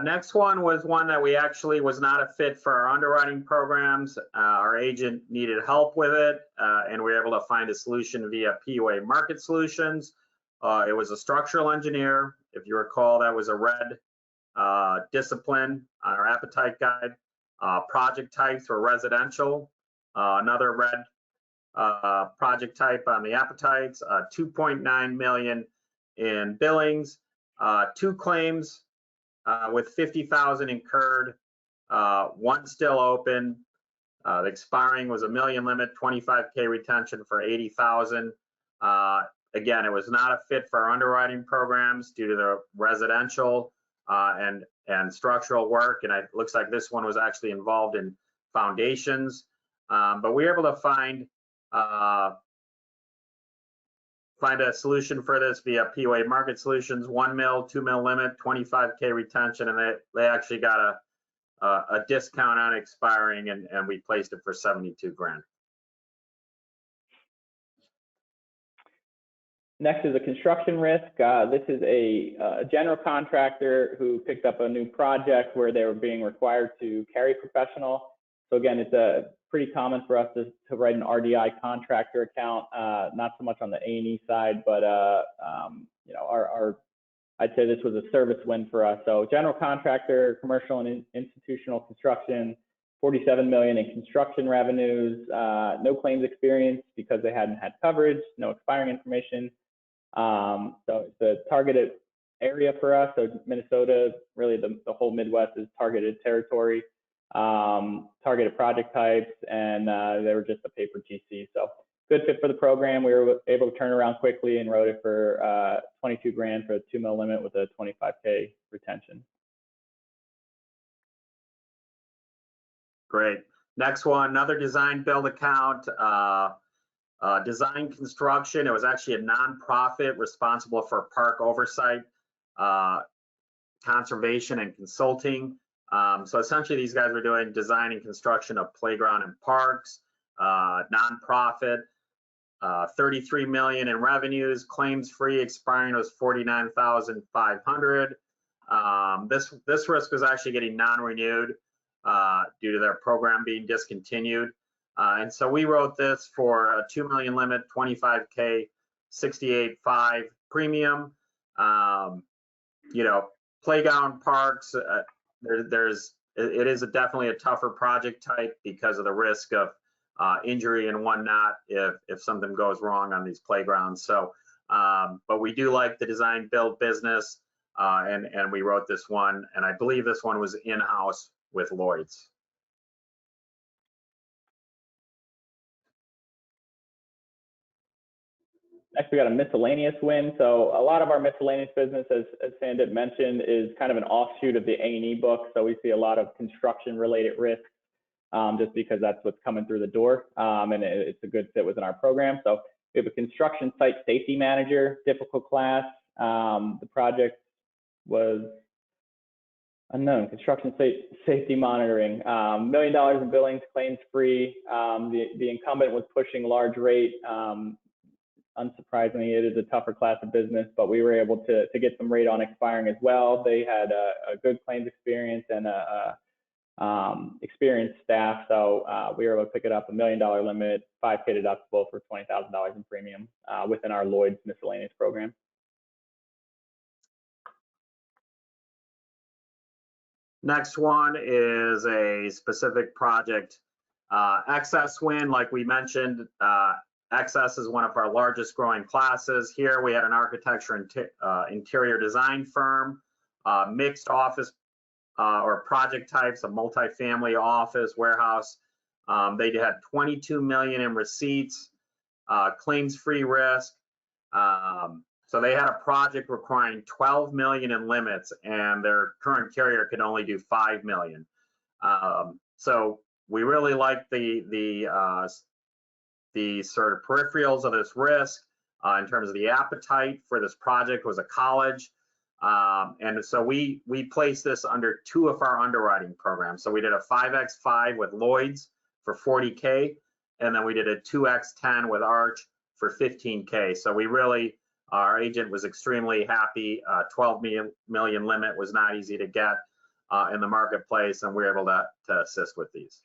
Next one was one that we actually was not a fit for our underwriting programs. Our agent needed help with it, and we were able to find a solution via PUA Market Solutions. It was a structural engineer. If you recall, that was a red discipline on our appetite guide. Project types were residential, another red project type on the appetites, $2.9 million in billings, 2 claims with 50,000 incurred, 1 still open. The expiring was $1 million limit, 25K retention for 80,000. Again, it was not a fit for our underwriting programs due to the residential and structural work, and it looks like this one was actually involved in foundations. But we were able to find a solution for this via PUA Market Solutions, $1 million, $2 million limit, 25K retention, and they actually got a discount on expiring, and we placed it for 72 grand. Next is a construction risk. This is a general contractor who picked up a new project where they were being required to carry professional. So again, it's pretty common for us to write an RDI contractor account, not so much on the A&E side, but you know, I'd say this was a service win for us. So general contractor, commercial and institutional construction, 47 million in construction revenues, no claims experience because they hadn't had coverage, no expiring information. So it's a targeted area for us. So Minnesota, really the whole Midwest is targeted territory, targeted project types, and they were just a paper GC. So good fit for the program. We were able to turn around quickly and wrote it for 22 grand for a 2 mil limit with a 25K retention. Great. Next one, another design build account. Design construction. It was actually a nonprofit responsible for park oversight, conservation, and consulting. So essentially, these guys were doing design and construction of playground and parks. Nonprofit. 33 million in revenues. Claims free. Expiring was 49,500. This risk was actually getting non-renewed due to their program being discontinued. And so we wrote this for a 2 million limit, 25K, 68.5 premium. You know, playground parks, it is definitely a tougher project type because of the risk of injury and whatnot if something goes wrong on these playgrounds. So, but we do like the design build business, and we wrote this one, and I believe this one was in-house with Lloyd's. Next, we got a miscellaneous win. So a lot of our miscellaneous business, as Sandip mentioned, is kind of an offshoot of the A&E book. So we see a lot of construction-related risks just because that's what's coming through the door, and it's a good fit within our program. So we have a construction site safety manager, difficult class. The project was unknown, construction safety monitoring, $1 million in billings, claims free. The incumbent was pushing large rate. Unsurprisingly, it is a tougher class of business, but we were able to get some rate on expiring as well. They had a good claims experience and experienced staff, so we were able to pick it up, $1 million limit, 5K deductible for $20,000 in premium within our Lloyd's miscellaneous program. Next one is a specific project excess win. Like we mentioned, excess is one of our largest growing classes. Here we had an architecture and interior design firm, mixed office or project types, a multifamily office, warehouse. They had 22 million in receipts, claims-free risk. So they had a project requiring 12 million in limits, and their current carrier could only do 5 million. So we really like the sort of peripherals of this risk in terms of the appetite for this project was a college. And so we placed this under 2 of our underwriting programs. So we did a 5x5 with Lloyd's for 40K, and then we did a 2x10 with Arch for 15K. So we really, our agent was extremely happy. 12 million limit was not easy to get in the marketplace, and we were able to assist with these.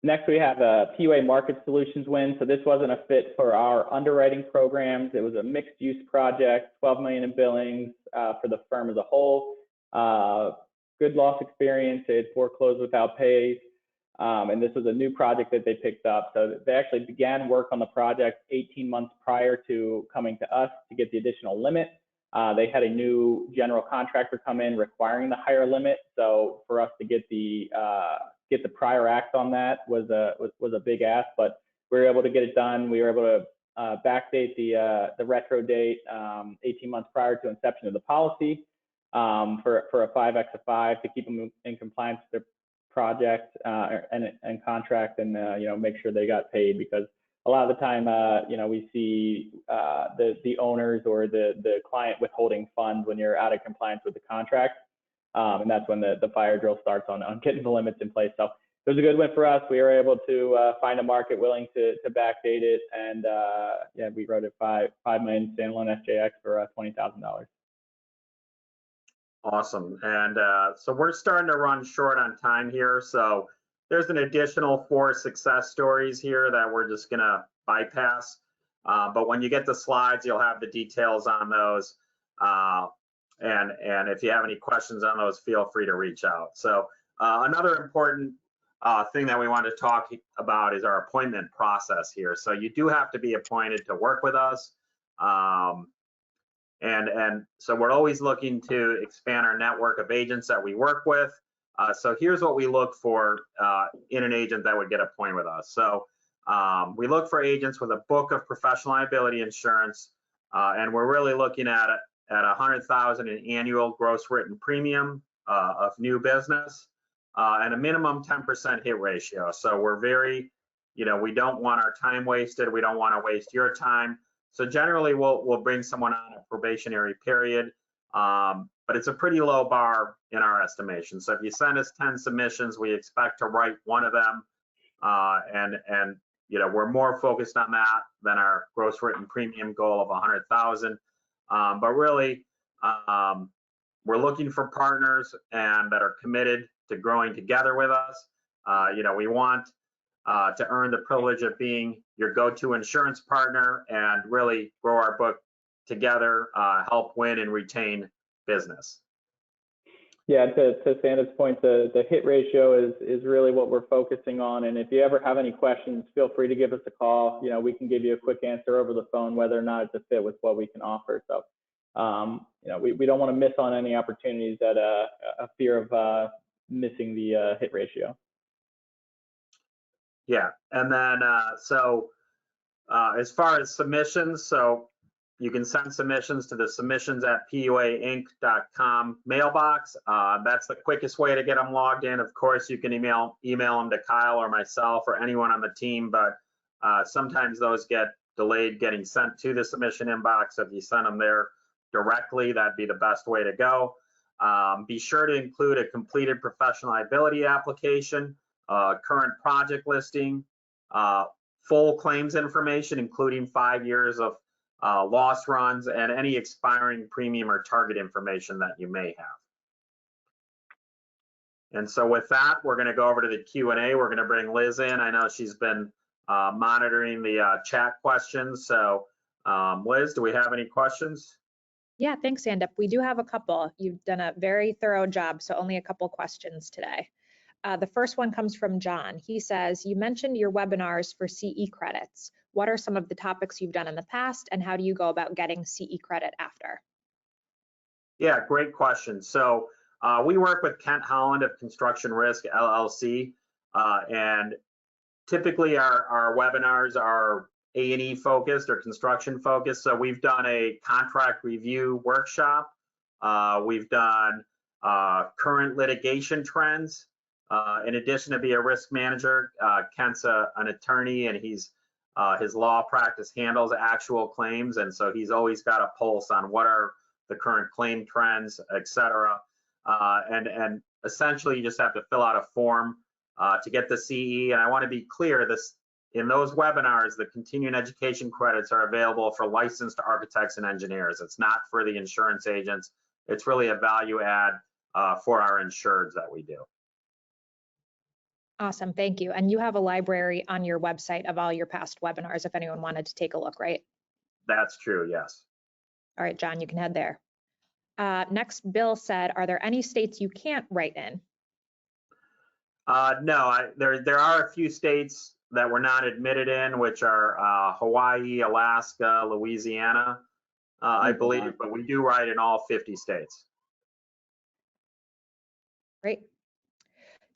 Next, we have a PUA Market Solutions win. So this wasn't a fit for our underwriting programs. It was a mixed use project, 12 million in billings for the firm as a whole. Good loss experience. They had foreclosed without pays. And this was a new project that they picked up. So they actually began work on the project 18 months prior to coming to us to get the additional limit. They had a new general contractor come in requiring the higher limit. So for us to get the prior act on that was a big ask, but we were able to get it done. We were able to backdate the retro date 18 months prior to inception of the policy for a 5x5 to keep them in compliance with their project and contract, and make sure they got paid, because a lot of the time we see the owners or the client withholding funds when you're out of compliance with the contract. And that's when the fire drill starts on getting the limits in place. So it was a good win for us. We were able to find a market willing to backdate it, and yeah, we wrote it $5 million standalone SJX for $20,000. Awesome. And so we're starting to run short on time here. So there's an additional 4 success stories here that we're just going to bypass. But when you get the slides, you'll have the details on those. And if you have any questions on those, feel free to reach out. So another important thing that we want to talk about is our appointment process here. So you do have to be appointed to work with us. And so we're always looking to expand our network of agents that we work with. So here's what we look for in an agent that would get appointed with us. So we look for agents with a book of professional liability insurance, and we're really looking at $100,000 in annual gross written premium of new business, and a minimum 10% hit ratio. So we're very, we don't want our time wasted. We don't want to waste your time. So generally, we'll bring someone on a probationary period, but it's a pretty low bar in our estimation. So if you send us 10 submissions, we expect to write one of them, and we're more focused on that than our gross written premium goal of 100,000. But really, we're looking for partners and that are committed to growing together with us. We want to earn the privilege of being your go-to insurance partner and really grow our book together, help win and retain business. Yeah, to Santa's point, the hit ratio is really what we're focusing on. And if you ever have any questions, feel free to give us a call. We can give you a quick answer over the phone, whether or not it's a fit with what we can offer. So, we don't want to miss on any opportunities that a fear of missing the hit ratio. Yeah, and then as far as submissions, so you can send submissions to the submissions@puainc.com mailbox. That's the quickest way to get them logged in. Of course, you can email them to Kyle or myself or anyone on the team, but sometimes those get delayed getting sent to the submission inbox. So if you send them there directly, that'd be the best way to go. Be sure to include a completed professional liability application, current project listing, full claims information, including 5 years of loss runs, and any expiring premium or target information that you may have. And so with that, we're going to go over to the Q&A. We're going to bring Liz in. I know she's been monitoring the chat questions. So Liz, do we have any questions? Yeah, thanks, Sandeep. We do have a couple. You've done a very thorough job, so only a couple questions today. The first one comes from John. He says, you mentioned your webinars for CE credits. What are some of the topics you've done in the past, and how do you go about getting CE credit after? Yeah, great question. So we work with Kent Holland of Construction Risk LLC, and typically our webinars are A&E focused or construction focused. So we've done a contract review workshop. We've done current litigation trends. In addition to be a risk manager, Kent's an attorney, and his law practice handles actual claims, and so he's always got a pulse on what are the current claim trends, et cetera. And essentially, you just have to fill out a form to get the CE. And I want to be clear, in those webinars, the continuing education credits are available for licensed architects and engineers. It's not for the insurance agents. It's really a value add for our insureds that we do. Awesome, thank you. And you have a library on your website of all your past webinars if anyone wanted to take a look, right? That's true, yes. All right, John, you can head there. Next, Bill said, are there any states you can't write in? No, there are a few states that we're not admitted in, which are Hawaii, Alaska, Louisiana, I believe, but we do write in all 50 states. Great.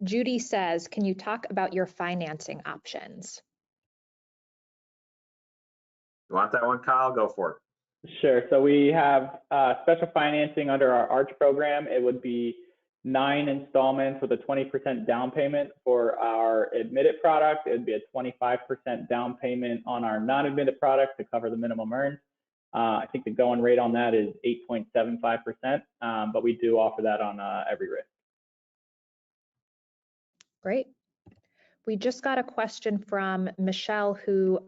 Judy says, can you talk about your financing options? You want that one, Kyle? Go for it. Sure. So we have special financing under our ARCH program. It would be 9 installments with a 20% down payment for our admitted product. It would be a 25% down payment on our non-admitted product to cover the minimum earned. I think the going rate on that is 8.75%, but we do offer that on every risk. Great. We just got a question from Michelle, who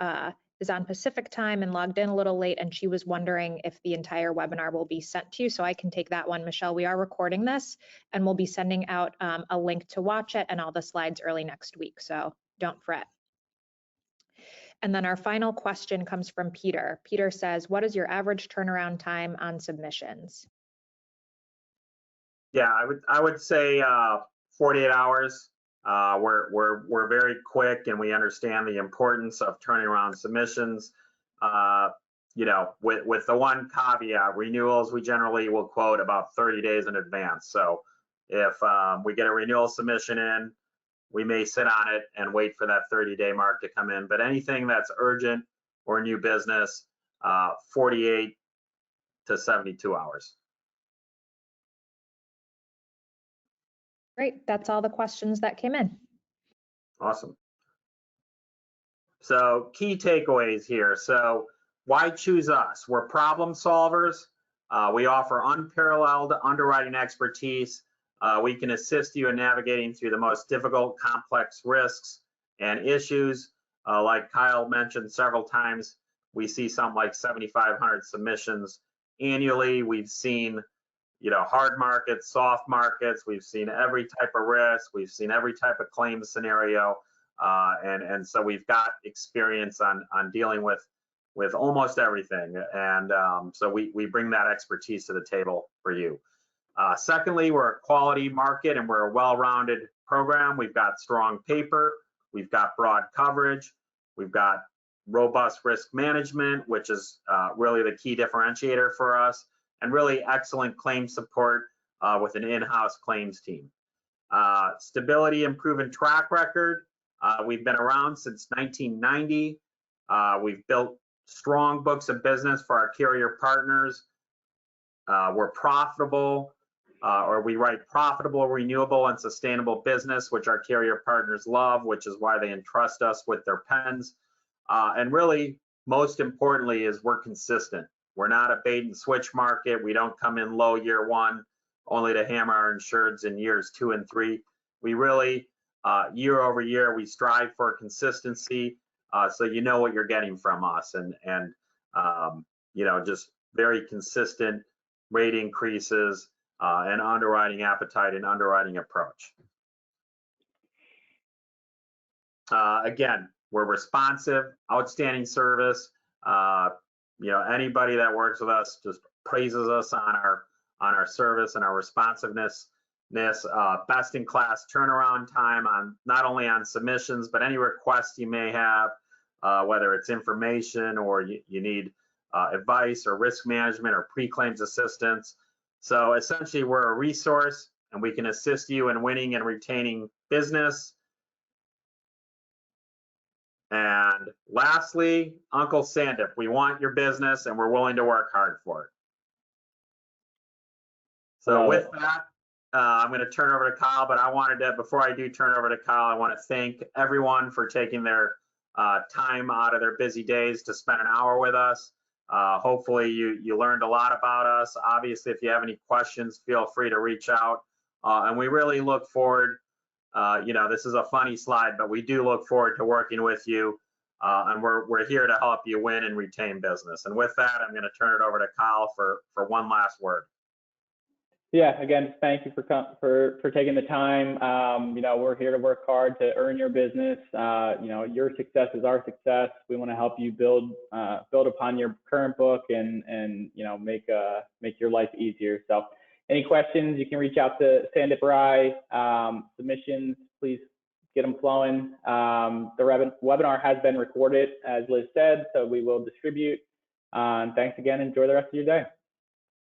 is on Pacific time and logged in a little late, and she was wondering if the entire webinar will be sent to you. So I can take that one. Michelle, we are recording this and we'll be sending out a link to watch it and all the slides early next week. So don't fret. And then our final question comes from Peter. Peter says, what is your average turnaround time on submissions? Yeah, I would say 48 hours. We're very quick, and we understand the importance of turning around submissions. You know, with the one caveat, renewals we generally will quote about 30 days in advance. So if we get a renewal submission in, we may sit on it and wait for that 30-day mark to come in. But anything that's urgent or new business, 48 to 72 hours. Great, that's all the questions that came in. Awesome. So key takeaways here. So why choose us? We're problem solvers. We offer unparalleled underwriting expertise. We can assist you in navigating through the most difficult, complex risks and issues. Like Kyle mentioned several times, we see something like 7,500 submissions annually. We've seen, you know, hard markets, soft markets. We've seen every type of risk. We've seen every type of claim scenario. And so we've got experience on dealing with almost everything. And so we bring that expertise to the table for you. Secondly, we're a quality market and we're a well-rounded program. We've got strong paper. We've got broad coverage. We've got robust risk management, which is really the key differentiator for us, and really excellent claim support with an in-house claims team. Stability and proven track record. We've been around since 1990. We've built strong books of business for our carrier partners. We're profitable, or we write profitable, renewable, and sustainable business, which our carrier partners love, which is why they entrust us with their pens. And really, most importantly, is we're consistent. We're not a bait and switch market. We don't come in low year one, only to hammer our insureds in years 2 and 3. We really, year over year, we strive for consistency, so you know what you're getting from us, and you know, just very consistent rate increases and underwriting appetite and underwriting approach. Again, we're responsive, outstanding service. You know, anybody that works with us just praises us on our service and our responsiveness. Best in class turnaround time on not only on submissions, but any requests you may have, whether it's information or you need advice or risk management or pre-claims assistance. So essentially, we're a resource and we can assist you in winning and retaining business. And lastly, Uncle Sandip, we want your business and we're willing to work hard for it. So with that, I'm going to turn over to Kyle, but I wanted to, before I do turn over to Kyle, I want to thank everyone for taking their time out of their busy days to spend an hour with us. Hopefully you learned a lot about us. Obviously, if you have any questions, feel free to reach out. And we really look forward, you know, this is a funny slide, but we do look forward to working with you. And we're here to help you win and retain business. And with that, I'm going to turn it over to Kyle for one last word. Yeah, again, thank you for taking the time. You know, we're here to work hard to earn your business. You know, your success is our success. We want to help you build upon your current book and you know, make your life easier. So, any questions, you can reach out to Sandip or I. Submissions, please get them flowing. The webinar has been recorded, as Liz said, so we will distribute. And thanks again. Enjoy the rest of your day.